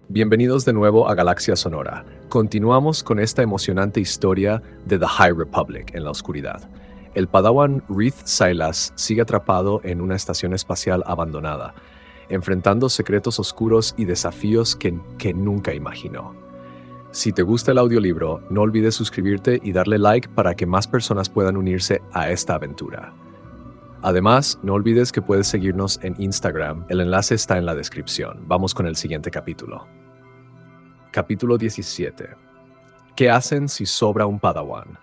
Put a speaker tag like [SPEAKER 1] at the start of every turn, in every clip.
[SPEAKER 1] Bienvenidos de nuevo a Galaxia Sonora. Continuamos con esta emocionante historia de The High Republic en la oscuridad. El Padawan Reath Silas sigue atrapado en una estación espacial abandonada, enfrentando secretos oscuros y desafíos que nunca imaginó. Si te gusta el audiolibro, no olvides suscribirte y darle like para que más personas puedan unirse a esta aventura. Además, no olvides que puedes seguirnos en Instagram, el enlace está en la descripción. Vamos con el siguiente capítulo. Capítulo 17. ¿Qué hacen si sobra un Padawan?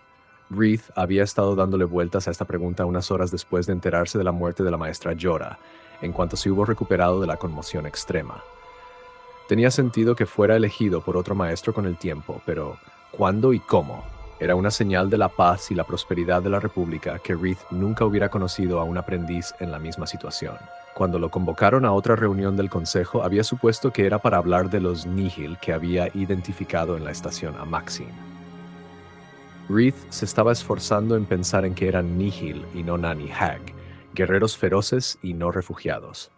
[SPEAKER 1] Reath había estado dándole vueltas a esta pregunta unas horas después de enterarse de la muerte de la maestra Yora, en cuanto se hubo recuperado de la conmoción extrema. Tenía sentido que fuera elegido por otro maestro con el tiempo, pero ¿cuándo y cómo? Era una señal de la paz y la prosperidad de la República que Reath nunca hubiera conocido a un aprendiz en la misma situación. Cuando lo convocaron a otra reunión del Consejo, había supuesto que era para hablar de los Nihil que había identificado en la estación Amaxine. Reath se estaba esforzando en pensar en que eran Nihil y no Nani Hag, guerreros feroces y no refugiados.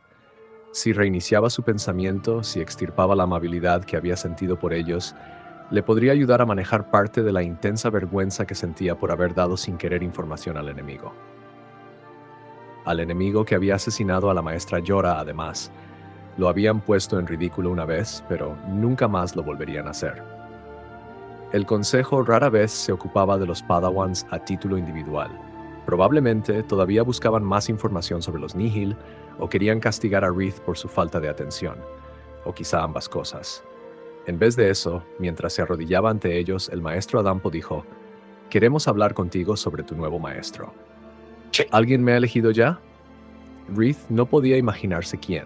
[SPEAKER 1] Si reiniciaba su pensamiento, si extirpaba la amabilidad que había sentido por ellos, le podría ayudar a manejar parte de la intensa vergüenza que sentía por haber dado sin querer información al enemigo. Al enemigo que había asesinado a la maestra Yora, además. Lo habían puesto en ridículo una vez, pero nunca más lo volverían a hacer. El Consejo rara vez se ocupaba de los Padawans a título individual. Probablemente todavía buscaban más información sobre los Nihil o querían castigar a Reath por su falta de atención, o quizá ambas cosas. En vez de eso, mientras se arrodillaba ante ellos, el maestro Adampo dijo: «Queremos hablar contigo sobre tu nuevo maestro». ¿Alguien me ha elegido ya? Reath no podía imaginarse quién.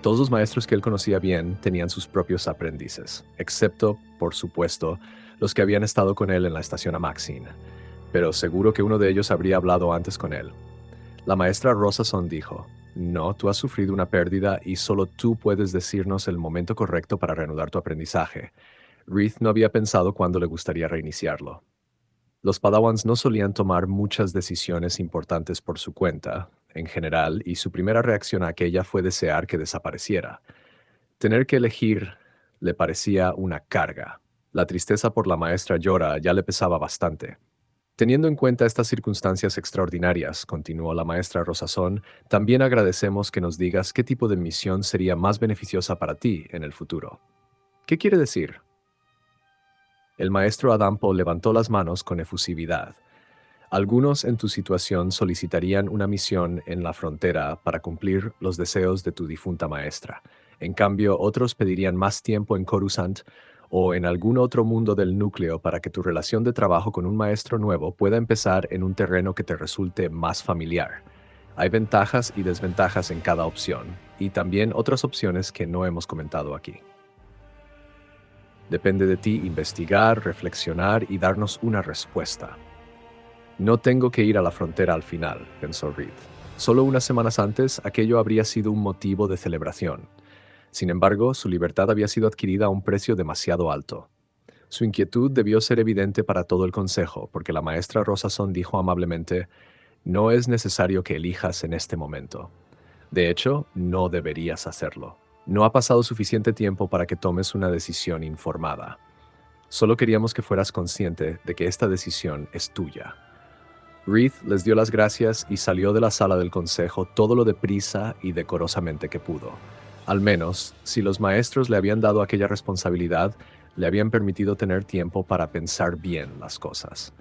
[SPEAKER 1] Todos los maestros que él conocía bien tenían sus propios aprendices, excepto, por supuesto, los que habían estado con él en la estación Amaxine. Pero seguro que uno de ellos habría hablado antes con él. La maestra Rosason dijo: «No, tú has sufrido una pérdida y solo tú puedes decirnos el momento correcto para reanudar tu aprendizaje». Reath no había pensado cuándo le gustaría reiniciarlo. Los Padawans no solían tomar muchas decisiones importantes por su cuenta, en general, y su primera reacción a aquella fue desear que desapareciera. Tener que elegir le parecía una carga. La tristeza por la maestra Yora ya le pesaba bastante. Teniendo en cuenta estas circunstancias extraordinarias, continuó la maestra Rosazón, también agradecemos que nos digas qué tipo de misión sería más beneficiosa para ti en el futuro. ¿Qué quiere decir? El maestro Adampo levantó las manos con efusividad. Algunos en tu situación solicitarían una misión en la frontera para cumplir los deseos de tu difunta maestra. En cambio, otros pedirían más tiempo en Coruscant o en algún otro mundo del núcleo para que tu relación de trabajo con un maestro nuevo pueda empezar en un terreno que te resulte más familiar. Hay ventajas y desventajas en cada opción, y también otras opciones que no hemos comentado aquí. Depende de ti investigar, reflexionar y darnos una respuesta. No tengo que ir a la frontera al final, pensó Reath. Solo unas semanas antes, aquello habría sido un motivo de celebración. Sin embargo, su libertad había sido adquirida a un precio demasiado alto. Su inquietud debió ser evidente para todo el consejo, porque la maestra Rosason dijo amablemente: «No es necesario que elijas en este momento. De hecho, no deberías hacerlo. No ha pasado suficiente tiempo para que tomes una decisión informada. Solo queríamos que fueras consciente de que esta decisión es tuya». Reath les dio las gracias y salió de la sala del consejo todo lo deprisa y decorosamente que pudo. Al menos, si los maestros le habían dado aquella responsabilidad, le habían permitido tener tiempo para pensar bien las cosas.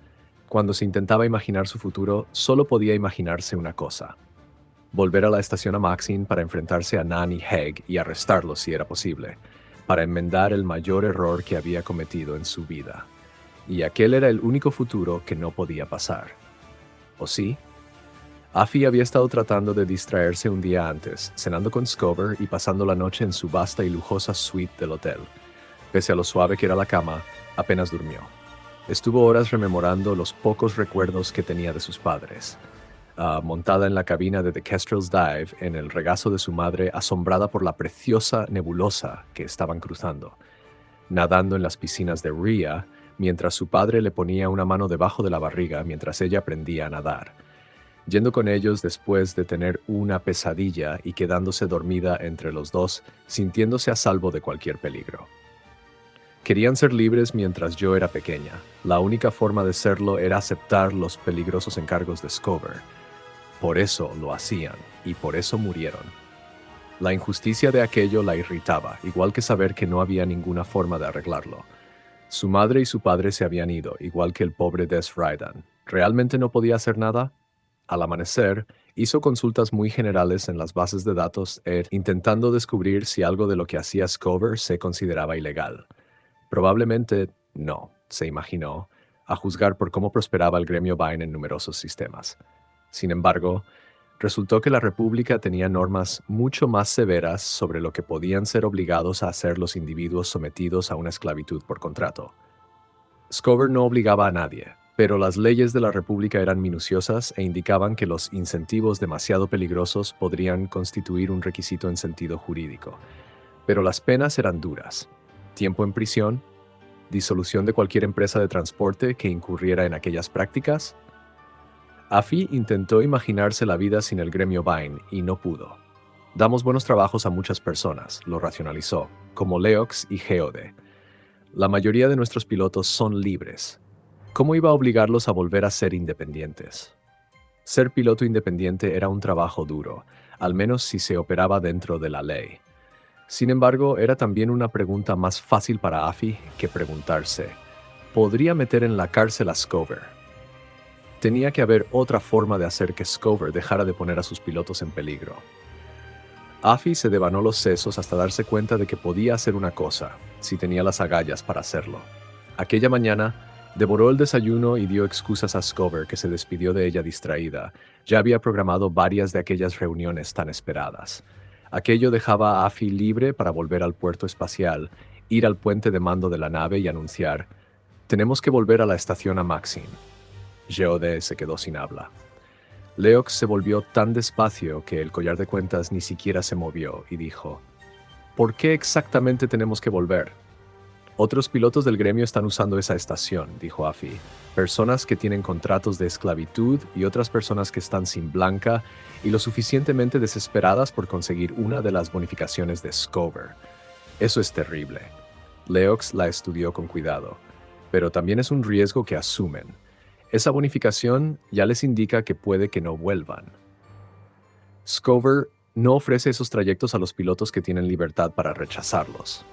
[SPEAKER 1] Cuando se intentaba imaginar su futuro, solo podía imaginarse una cosa: volver a la estación Amaxine para enfrentarse a Nani Hag y arrestarlo si era posible, para enmendar el mayor error que había cometido en su vida. Y aquel era el único futuro que no podía pasar. ¿O sí? Afi había estado tratando de distraerse un día antes, cenando con Scover y pasando la noche en su vasta y lujosa suite del hotel. Pese a lo suave que era la cama, apenas durmió. Estuvo horas rememorando los pocos recuerdos que tenía de sus padres. Montada en la cabina de The Kestrel's Dive, en el regazo de su madre, asombrada por la preciosa nebulosa que estaban cruzando. Nadando en las piscinas de Rhea, mientras su padre le ponía una mano debajo de la barriga mientras ella aprendía a nadar. yendo con ellos después de tener una pesadilla y quedándose dormida entre los dos, sintiéndose a salvo de cualquier peligro. Querían ser libres mientras yo era pequeña. La única forma de serlo era aceptar los peligrosos encargos de Scover. Por eso lo hacían, y por eso murieron. La injusticia de aquello la irritaba, igual que saber que no había ninguna forma de arreglarlo. Su madre y su padre se habían ido, igual que el pobre Des Rydan. ¿Realmente no podía hacer nada? Al amanecer, hizo consultas muy generales en las bases de datos intentando descubrir si algo de lo que hacía Scover se consideraba ilegal. Probablemente no, se imaginó, a juzgar por cómo prosperaba el gremio Vine en numerosos sistemas. Sin embargo, resultó que la República tenía normas mucho más severas sobre lo que podían ser obligados a hacer los individuos sometidos a una esclavitud por contrato. Scover no obligaba a nadie, pero las leyes de la República eran minuciosas e indicaban que los incentivos demasiado peligrosos podrían constituir un requisito en sentido jurídico. Pero las penas eran duras. Tiempo en prisión, disolución de cualquier empresa de transporte que incurriera en aquellas prácticas. Afi intentó imaginarse la vida sin el gremio Vine y no pudo. Damos buenos trabajos a muchas personas, lo racionalizó, como Leox y Geode. La mayoría de nuestros pilotos son libres. ¿Cómo iba a obligarlos a volver a ser independientes? Ser piloto independiente era un trabajo duro, al menos si se operaba dentro de la ley. Sin embargo, era también una pregunta más fácil para Afi que preguntarse, ¿podría meter en la cárcel a Scover? Tenía que haber otra forma de hacer que Scover dejara de poner a sus pilotos en peligro. Afi se devanó los sesos hasta darse cuenta de que podía hacer una cosa, si tenía las agallas para hacerlo. Aquella mañana, devoró el desayuno y dio excusas a Scover, que se despidió de ella distraída. Ya había programado varias de aquellas reuniones tan esperadas. Aquello dejaba a Afi libre para volver al puerto espacial, ir al puente de mando de la nave y anunciar: «Tenemos que volver a la estación Amaxin». Geode se quedó sin habla. Leox se volvió tan despacio que el collar de cuentas ni siquiera se movió y dijo: «¿Por qué exactamente tenemos que volver?» «Otros pilotos del gremio están usando esa estación», dijo Afi. «Personas que tienen contratos de esclavitud y otras personas que están sin blanca y lo suficientemente desesperadas por conseguir una de las bonificaciones de Scover. Eso es terrible». Leox la estudió con cuidado. «Pero también es un riesgo que asumen. Esa bonificación ya les indica que puede que no vuelvan. Scover no ofrece esos trayectos a los pilotos que tienen libertad para rechazarlos.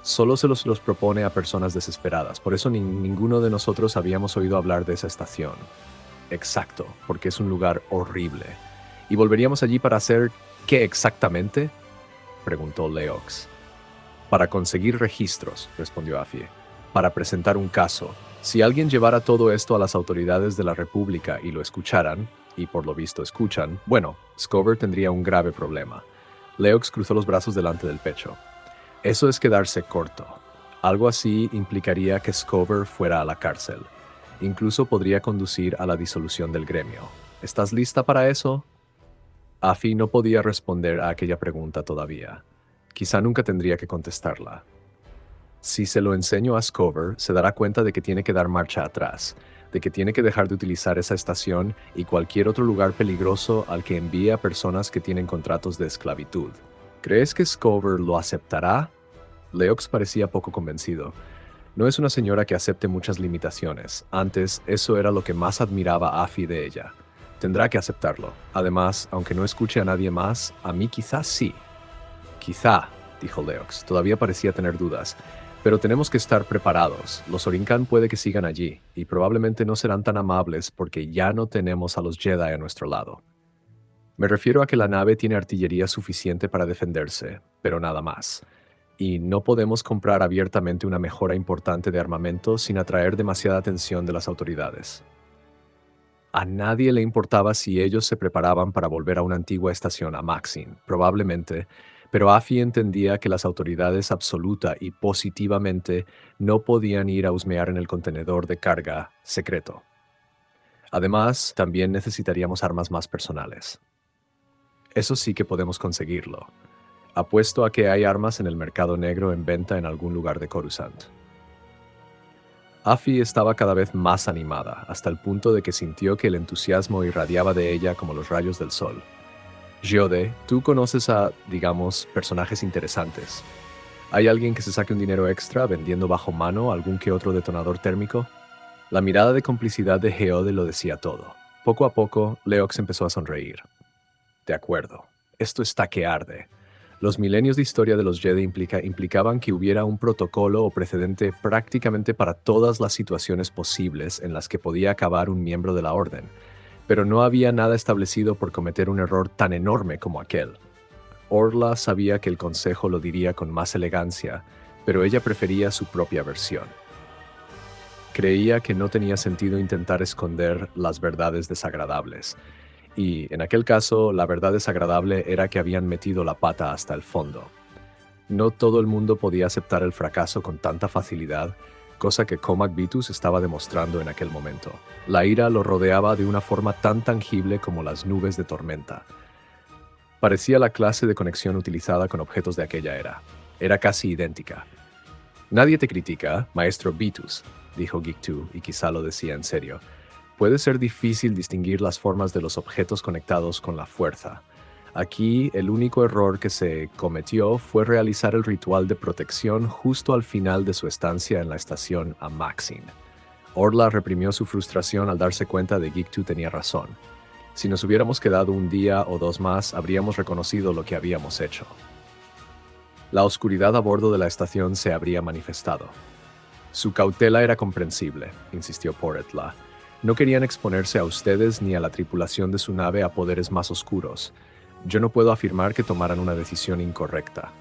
[SPEAKER 1] Solo se los propone a personas desesperadas. Por eso ninguno de nosotros habíamos oído hablar de esa estación». «Exacto, porque es un lugar horrible. ¿Y volveríamos allí para hacer qué exactamente?», preguntó Leox. «Para conseguir registros», respondió Afi. «Para presentar un caso. Si alguien llevara todo esto a las autoridades de la República y lo escucharan, y por lo visto escuchan, bueno, Scover tendría un grave problema». Leox cruzó los brazos delante del pecho. «Eso es quedarse corto. Algo así implicaría que Scover fuera a la cárcel. Incluso podría conducir a la disolución del gremio. ¿Estás lista para eso?». Afi no podía responder a aquella pregunta todavía. Quizá nunca tendría que contestarla. Si se lo enseño a Scover, se dará cuenta de que tiene que dar marcha atrás, de que tiene que dejar de utilizar esa estación y cualquier otro lugar peligroso al que envíe a personas que tienen contratos de esclavitud. ¿Crees que Scover lo aceptará? Leox parecía poco convencido. No es una señora que acepte muchas limitaciones. Antes, eso era lo que más admiraba a Afi de ella. Tendrá que aceptarlo. Además, aunque no escuche a nadie más, a mí quizás sí. «Quizá», dijo Leox. Todavía parecía tener dudas. «Pero tenemos que estar preparados. Los Orincan puede que sigan allí, y probablemente no serán tan amables porque ya no tenemos a los Jedi a nuestro lado. Me refiero a que la nave tiene artillería suficiente para defenderse, pero nada más. Y no podemos comprar abiertamente una mejora importante de armamento sin atraer demasiada atención de las autoridades». A nadie le importaba si ellos se preparaban para volver a una antigua estación Amaxin, probablemente, pero Afi entendía que las autoridades absoluta y positivamente no podían ir a husmear en el contenedor de carga secreto. Además, también necesitaríamos armas más personales. Eso sí que podemos conseguirlo. Apuesto a que hay armas en el mercado negro en venta en algún lugar de Coruscant. Afi estaba cada vez más animada, hasta el punto de que sintió que el entusiasmo irradiaba de ella como los rayos del sol. Giode, tú conoces a, digamos, personajes interesantes. ¿Hay alguien que se saque un dinero extra vendiendo bajo mano algún que otro detonador térmico? La mirada de complicidad de Geode lo decía todo. Poco a poco, Leox empezó a sonreír. De acuerdo, esto está que arde. Los milenios de historia de los Jedi implicaban que hubiera un protocolo o precedente prácticamente para todas las situaciones posibles en las que podía acabar un miembro de la Orden, pero no había nada establecido por cometer un error tan enorme como aquel. Orla sabía que el consejo lo diría con más elegancia, pero ella prefería su propia versión. Creía que no tenía sentido intentar esconder las verdades desagradables, y, en aquel caso, la verdad desagradable era que habían metido la pata hasta el fondo. No todo el mundo podía aceptar el fracaso con tanta facilidad, cosa que Comac Vitus estaba demostrando en aquel momento. La ira lo rodeaba de una forma tan tangible como las nubes de tormenta. Parecía la clase de conexión utilizada con objetos de aquella era. Era casi idéntica. «Nadie te critica, maestro Vitus», dijo Geek2, y quizá lo decía en serio. Puede ser difícil distinguir las formas de los objetos conectados con la fuerza. Aquí, el único error que se cometió fue realizar el ritual de protección justo al final de su estancia en la estación Amaxin. Orla reprimió su frustración al darse cuenta de que Geek2 tenía razón. Si nos hubiéramos quedado un día o dos más, habríamos reconocido lo que habíamos hecho. La oscuridad a bordo de la estación se habría manifestado. Su cautela era comprensible, insistió Porretla. No querían exponerse a ustedes ni a la tripulación de su nave a poderes más oscuros. Yo no puedo afirmar que tomaran una decisión incorrecta.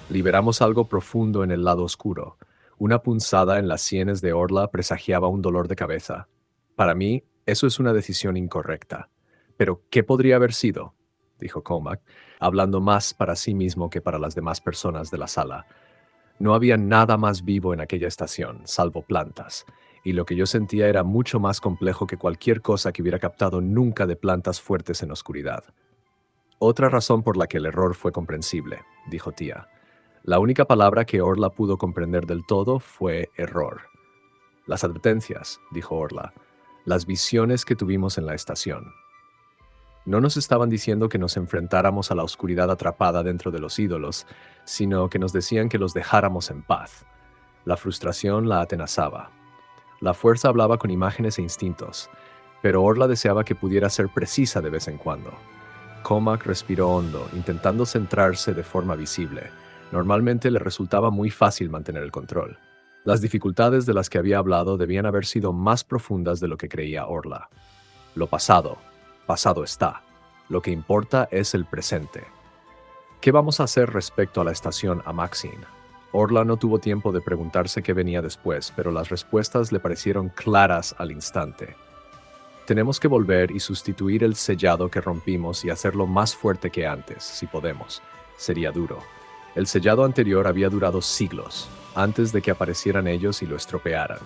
[SPEAKER 1] Liberamos algo profundo en el lado oscuro. Una punzada en las sienes de Orla presagiaba un dolor de cabeza. Para mí, eso es una decisión incorrecta. ¿Pero qué podría haber sido?, dijo Comac, hablando más para sí mismo que para las demás personas de la sala. No había nada más vivo en aquella estación, salvo plantas, y lo que yo sentía era mucho más complejo que cualquier cosa que hubiera captado nunca de plantas fuertes en oscuridad. Otra razón por la que el error fue comprensible, dijo Tía. La única palabra que Orla pudo comprender del todo fue error. Las advertencias, dijo Orla, las visiones que tuvimos en la estación. No nos estaban diciendo que nos enfrentáramos a la oscuridad atrapada dentro de los ídolos, sino que nos decían que los dejáramos en paz. La frustración la atenazaba. La fuerza hablaba con imágenes e instintos, pero Orla deseaba que pudiera ser precisa de vez en cuando. Comac respiró hondo, intentando centrarse de forma visible. Normalmente le resultaba muy fácil mantener el control. Las dificultades de las que había hablado debían haber sido más profundas de lo que creía Orla. Lo pasado, pasado está. Lo que importa es el presente. ¿Qué vamos a hacer respecto a la estación Amaxin? Orla no tuvo tiempo de preguntarse qué venía después, pero las respuestas le parecieron claras al instante. Tenemos que volver y sustituir el sellado que rompimos y hacerlo más fuerte que antes, si podemos. Sería duro. El sellado anterior había durado siglos, antes de que aparecieran ellos y lo estropearan.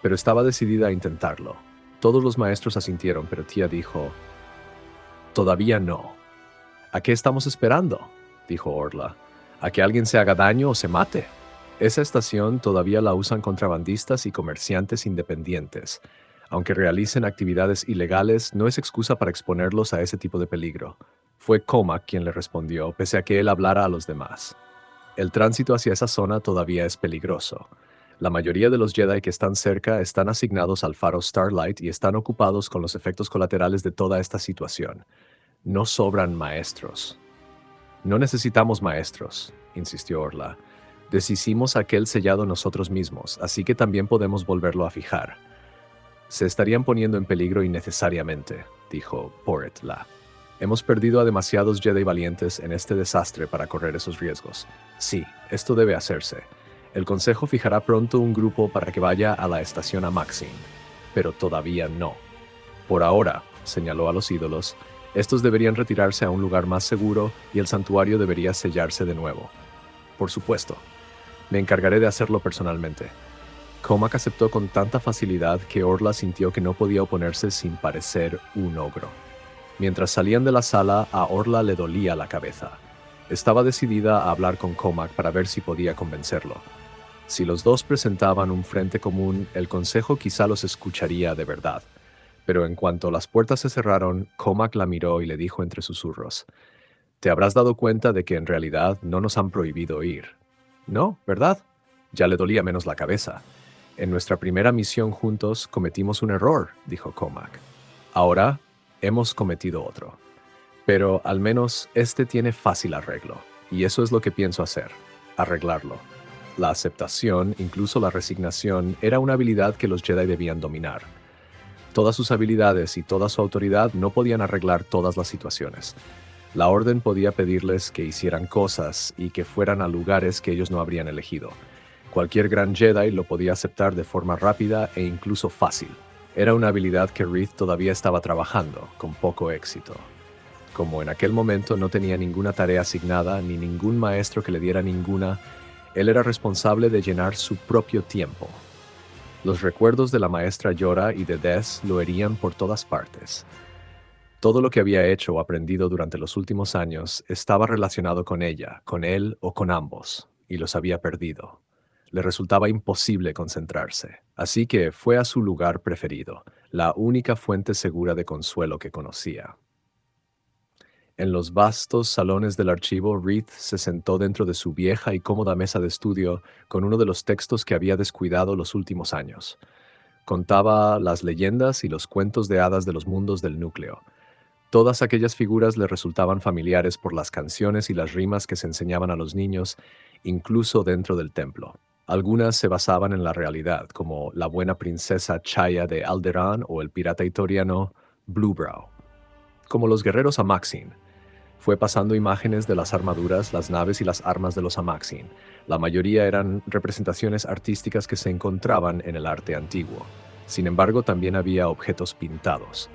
[SPEAKER 1] Pero estaba decidida a intentarlo. Todos los maestros asintieron, pero Tía dijo: «Todavía no». «¿A qué estamos esperando?», dijo Orla. «¿A que alguien se haga daño o se mate?». Esa estación todavía la usan contrabandistas y comerciantes independientes. Aunque realicen actividades ilegales, no es excusa para exponerlos a ese tipo de peligro. Fue Comac quien le respondió, pese a que él hablara a los demás. El tránsito hacia esa zona todavía es peligroso. La mayoría de los Jedi que están cerca están asignados al faro Starlight y están ocupados con los efectos colaterales de toda esta situación. No sobran maestros. «No necesitamos maestros», insistió Orla. «Deshicimos aquel sellado nosotros mismos, así que también podemos volverlo a fijar». «Se estarían poniendo en peligro innecesariamente», dijo Porretla. «Hemos perdido a demasiados Jedi valientes en este desastre para correr esos riesgos. Sí, esto debe hacerse. El Consejo fijará pronto un grupo para que vaya a la estación Amaxin, pero todavía no. Por ahora», señaló a los ídolos, «estos deberían retirarse a un lugar más seguro y el santuario debería sellarse de nuevo». «Por supuesto. Me encargaré de hacerlo personalmente». Comac aceptó con tanta facilidad que Orla sintió que no podía oponerse sin parecer un ogro. Mientras salían de la sala, a Orla le dolía la cabeza. Estaba decidida a hablar con Comac para ver si podía convencerlo. Si los dos presentaban un frente común, el consejo quizá los escucharía de verdad. Pero en cuanto las puertas se cerraron, Comac la miró y le dijo entre susurros: «Te habrás dado cuenta de que en realidad no nos han prohibido ir». «No, ¿verdad?». Ya le dolía menos la cabeza. «En nuestra primera misión juntos cometimos un error», dijo Comac. «Ahora hemos cometido otro. Pero al menos este tiene fácil arreglo. Y eso es lo que pienso hacer: arreglarlo». La aceptación, incluso la resignación, era una habilidad que los Jedi debían dominar. Todas sus habilidades y toda su autoridad no podían arreglar todas las situaciones. La Orden podía pedirles que hicieran cosas y que fueran a lugares que ellos no habrían elegido. Cualquier gran Jedi lo podía aceptar de forma rápida e incluso fácil. Era una habilidad que Reed todavía estaba trabajando, con poco éxito. Como en aquel momento no tenía ninguna tarea asignada ni ningún maestro que le diera ninguna, él era responsable de llenar su propio tiempo. Los recuerdos de la maestra Yora y de Des lo herían por todas partes. Todo lo que había hecho o aprendido durante los últimos años estaba relacionado con ella, con él o con ambos, y los había perdido. Le resultaba imposible concentrarse, así que fue a su lugar preferido, la única fuente segura de consuelo que conocía. En los vastos salones del archivo, Reed se sentó dentro de su vieja y cómoda mesa de estudio con uno de los textos que había descuidado los últimos años. Contaba las leyendas y los cuentos de hadas de los mundos del núcleo. Todas aquellas figuras le resultaban familiares por las canciones y las rimas que se enseñaban a los niños, incluso dentro del templo. Algunas se basaban en la realidad, como la buena princesa Chaya de Alderaan o el pirata itoriano Bluebrow. Como los guerreros Amaxin, fue pasando imágenes de las armaduras, las naves y las armas de los Amaxin. La mayoría eran representaciones artísticas que se encontraban en el arte antiguo. Sin embargo, también había objetos pintados.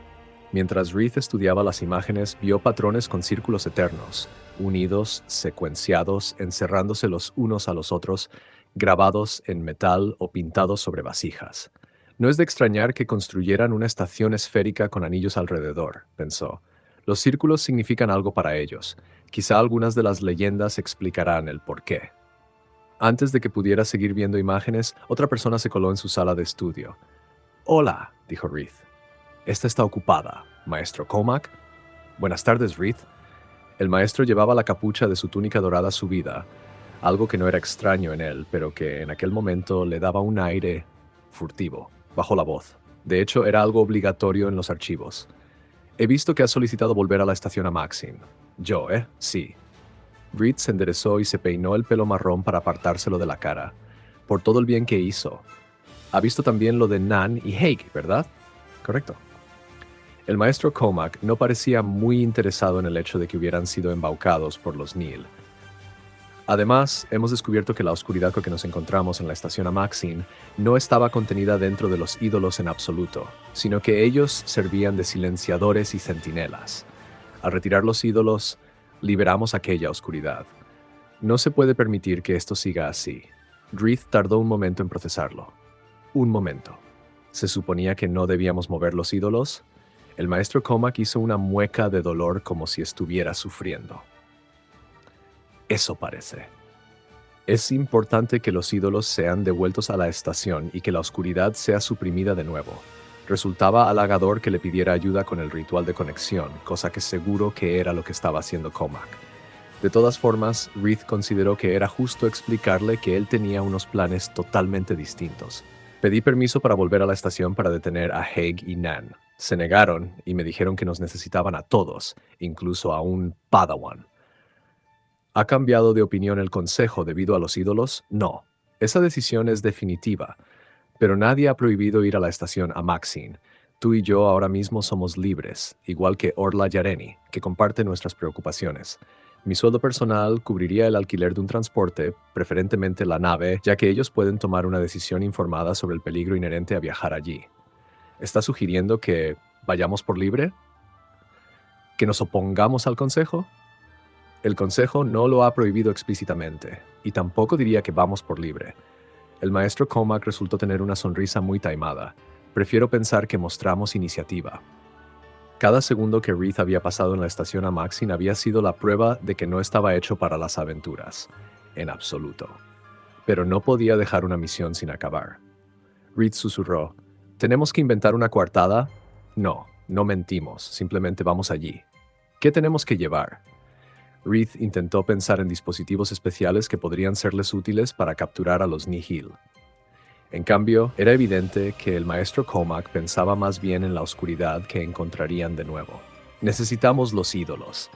[SPEAKER 1] Mientras Reed estudiaba las imágenes, vio patrones con círculos eternos, unidos, secuenciados, encerrándose los unos a los otros, grabados en metal o pintados sobre vasijas. No es de extrañar que construyeran una estación esférica con anillos alrededor, pensó. Los círculos significan algo para ellos. Quizá algunas de las leyendas explicarán el porqué. Antes de que pudiera seguir viendo imágenes, otra persona se coló en su sala de estudio. «Hola», dijo Reed. «Esta está ocupada. ¿Maestro Comac?» «Buenas tardes, Reed». El maestro llevaba la capucha de su túnica dorada subida, algo que no era extraño en él, pero que en aquel momento le daba un aire furtivo. Bajó la voz. De hecho, era algo obligatorio en los archivos. «He visto que has solicitado volver a la estación Amaxin». «Yo, ¿eh?» «Sí». Reed se enderezó y se peinó el pelo marrón para apartárselo de la cara. «Por todo el bien que hizo. Ha visto también lo de Nan y Haig, ¿verdad?» «Correcto». El maestro Comac no parecía muy interesado en el hecho de que hubieran sido embaucados por los Nihil. Además, hemos descubierto que la oscuridad con que nos encontramos en la estación Amaxin no estaba contenida dentro de los ídolos en absoluto, sino que ellos servían de silenciadores y centinelas. Al retirar los ídolos, liberamos aquella oscuridad. No se puede permitir que esto siga así. Reed tardó un momento en procesarlo. Un momento. ¿Se suponía que no debíamos mover los ídolos? El maestro Comac hizo una mueca de dolor como si estuviera sufriendo. «Eso parece. Es importante que los ídolos sean devueltos a la estación y que la oscuridad sea suprimida de nuevo». Resultaba halagador que le pidiera ayuda con el ritual de conexión, cosa que seguro que era lo que estaba haciendo Comac. De todas formas, Reed consideró que era justo explicarle que él tenía unos planes totalmente distintos. «Pedí permiso para volver a la estación para detener a Haig y Nan. Se negaron y me dijeron que nos necesitaban a todos, incluso a un Padawan». ¿Ha cambiado de opinión el Consejo debido a los ídolos? No. Esa decisión es definitiva. Pero nadie ha prohibido ir a la estación Amaxin. Tú y yo ahora mismo somos libres, igual que Orla Yareni, que comparte nuestras preocupaciones. Mi sueldo personal cubriría el alquiler de un transporte, preferentemente la nave, ya que ellos pueden tomar una decisión informada sobre el peligro inherente a viajar allí. ¿Está sugiriendo que vayamos por libre? ¿Que nos opongamos al Consejo? El Consejo no lo ha prohibido explícitamente, y tampoco diría que vamos por libre. El maestro Comac resultó tener una sonrisa muy taimada. Prefiero pensar que mostramos iniciativa. Cada segundo que Reed había pasado en la estación Amaxin había sido la prueba de que no estaba hecho para las aventuras. En absoluto. pero no podía dejar una misión sin acabar. Reed susurró, ¿tenemos que inventar una coartada? No, no mentimos, simplemente vamos allí. ¿Qué tenemos que llevar? Reed intentó pensar en dispositivos especiales que podrían serles útiles para capturar a los Nihil. En cambio, era evidente que el maestro Comac pensaba más bien en la oscuridad que encontrarían de nuevo. Necesitamos los ídolos.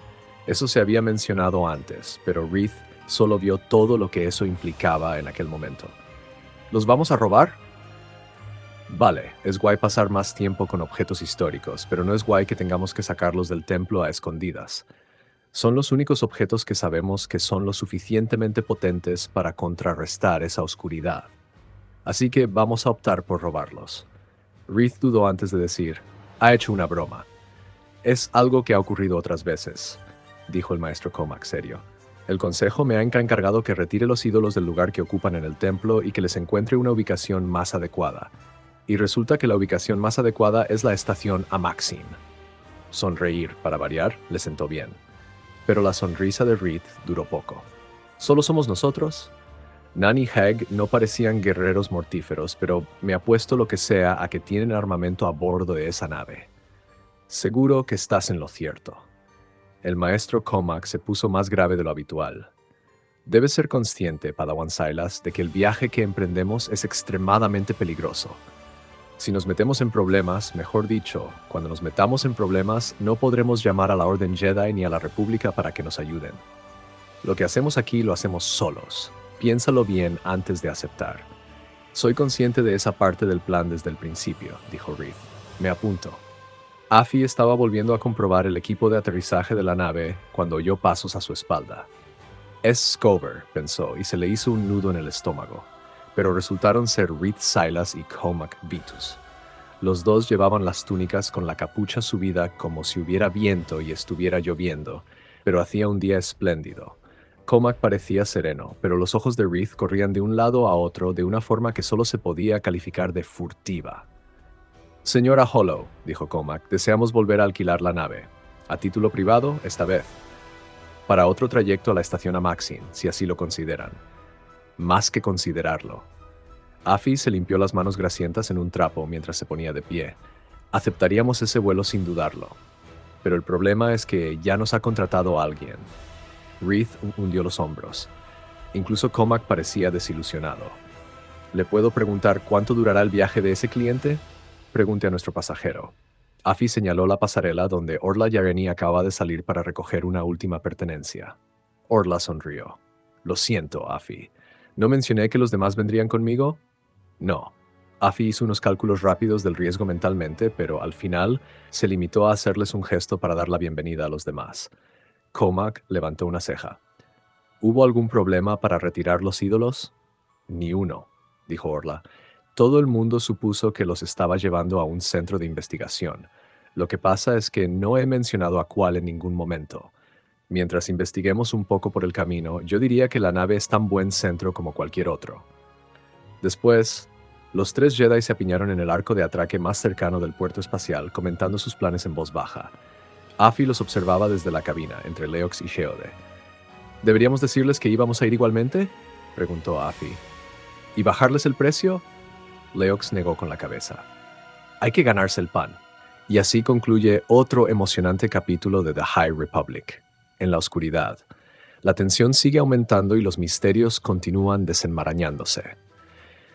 [SPEAKER 1] Eso se había mencionado antes, pero Reed solo vio todo lo que eso implicaba en aquel momento. ¿Los vamos a robar? Vale, es guay pasar más tiempo con objetos históricos, pero no es guay que tengamos que sacarlos del templo a escondidas. Son los únicos objetos que sabemos que son lo suficientemente potentes para contrarrestar esa oscuridad. Así que vamos a optar por robarlos. Reed dudó antes de decir, ha hecho una broma. Es algo que ha ocurrido otras veces, dijo el maestro Comac serio. El consejo me ha encargado que retire los ídolos del lugar que ocupan en el templo y que les encuentre una ubicación más adecuada. Y resulta que la ubicación más adecuada es la estación Amaxin. Sonreír, para variar, le sentó bien. Pero la sonrisa de Reed duró poco. ¿Solo somos nosotros? Nan y Hag no parecían guerreros mortíferos, pero me apuesto lo que sea a que tienen armamento a bordo de esa nave. Seguro que estás en lo cierto. El maestro Comac se puso más grave de lo habitual. Debes ser consciente, Padawan Sylas, de que el viaje que emprendemos es extremadamente peligroso. Si nos metemos en problemas, mejor dicho, cuando nos metamos en problemas, no podremos llamar a la Orden Jedi ni a la República para que nos ayuden. Lo que hacemos aquí lo hacemos solos. Piénsalo bien antes de aceptar. Soy consciente de esa parte del plan desde el principio, dijo Reed. Me apunto. Afi estaba volviendo a comprobar el equipo de aterrizaje de la nave cuando oyó pasos a su espalda. Es Scover, pensó, y se le hizo un nudo en el estómago. Pero resultaron ser Reed Sylas y Comac Vitus. Los dos llevaban las túnicas con la capucha subida como si hubiera viento y estuviera lloviendo, pero hacía un día espléndido. Comac parecía sereno, pero los ojos de Reed corrían de un lado a otro de una forma que solo se podía calificar de furtiva. Señora Hollow, dijo Comac, deseamos volver a alquilar la nave. A título privado, esta vez. Para otro trayecto a la estación Amaxin, si así lo consideran. Más que considerarlo. Afi se limpió las manos grasientas en un trapo mientras se ponía de pie. Aceptaríamos ese vuelo sin dudarlo. Pero el problema es que ya nos ha contratado a alguien. Reed hundió los hombros. Incluso Comac parecía desilusionado. ¿Le puedo preguntar cuánto durará el viaje de ese cliente? Pregunte a nuestro pasajero. Afi señaló la pasarela donde Orla Yareni acaba de salir para recoger una última pertenencia. Orla sonrió. Lo siento, Afi. ¿No mencioné que los demás vendrían conmigo? No. Afi hizo unos cálculos rápidos del riesgo mentalmente, pero al final se limitó a hacerles un gesto para dar la bienvenida a los demás. Comac levantó una ceja. ¿Hubo algún problema para retirar los ídolos? Ni uno, dijo Orla. Todo el mundo supuso que los estaba llevando a un centro de investigación. Lo que pasa es que no he mencionado a cuál en ningún momento. Mientras investiguemos un poco por el camino, yo diría que la nave es tan buen centro como cualquier otro. Después, los tres Jedi se apiñaron en el arco de atraque más cercano del puerto espacial, comentando sus planes en voz baja. Afi los observaba desde la cabina, entre Leox y Sheode. ¿Deberíamos decirles que íbamos a ir igualmente?, preguntó Afi. ¿Y bajarles el precio? Leox negó con la cabeza. Hay que ganarse el pan. Y así concluye otro emocionante capítulo de The High Republic. En la oscuridad, la tensión sigue aumentando y los misterios continúan desenmarañándose.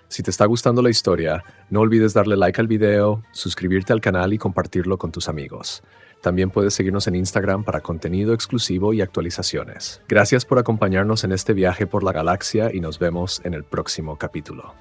[SPEAKER 1] Si te está gustando la historia, no olvides darle like al video, suscribirte al canal y compartirlo con tus amigos. También puedes seguirnos en Instagram para contenido exclusivo y actualizaciones. Gracias por acompañarnos en este viaje por la galaxia y nos vemos en el próximo capítulo.